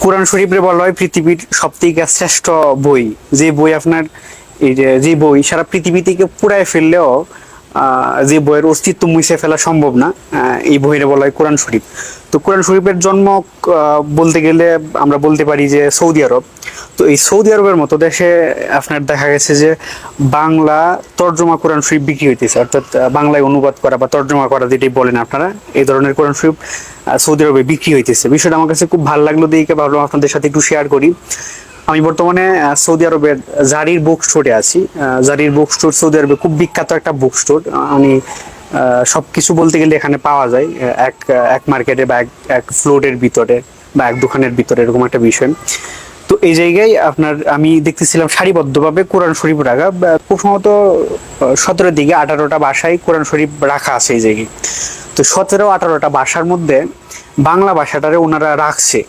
কোরআন শরীফের বলা হয় পৃথিবীর সবথেকে শ্রেষ্ঠ বই। যে বই আপনার এই যে বই সারা পৃথিবী থেকে পুড়ায় ফেললেও যে বইয়ের অস্তিত্ব মুছে ফেলা সম্ভব না, এই বইয়ের বলা হয় কোরআন শরীফ। তো কোরআন শরীফের জন্ম বলতে গেলে আমরা বলতে পারি যে সৌদি আরব। তো এই সৌদি আরবের মতো দেশে আপনার দেখা গেছে যে বাংলা তর্জমা কোরআন শরীফ বিক্রি হইতেছে, অর্থাৎ বাংলায় অনুবাদ করা বা তর্জমা করা যেটাই বলেন আপনারা, এই ধরনের কোরআন শরীফ সৌদি আরবে বিক্রি হইতেছে। বিষয়টা আমার কাছে খুব ভালো লাগলো, দেখে ভাবলাম আপনাদের সাথে একটু শেয়ার করি। আমি বর্তমানে সৌদি আরবের জারির বুক স্টোরে আছি। জারির বুক স্টোর সৌদি আরবে খুব বিখ্যাত একটা বুক স্টোর। আমি সবকিছু বলতে গেলে এখানে পাওয়া যায় এক এক মার্কেটে বা এক ফ্লোরের ভিতরে বা এক দোকানের ভিতরে, এরকম একটা বিষয়। তো এই জায়গায় আপনার আমি দেখতেছিলাম সারিবদ্ধভাবে কোরআন শরীফ রাখা, খুব সম্ভবত 17 দিকে 18টা ভাষায় কোরআন শরীফ রাখা আছে এই জায়গায়। তো 17-18টা ভাষার মধ্যে বাংলা ভাষাটারে ওনারা রাখছে।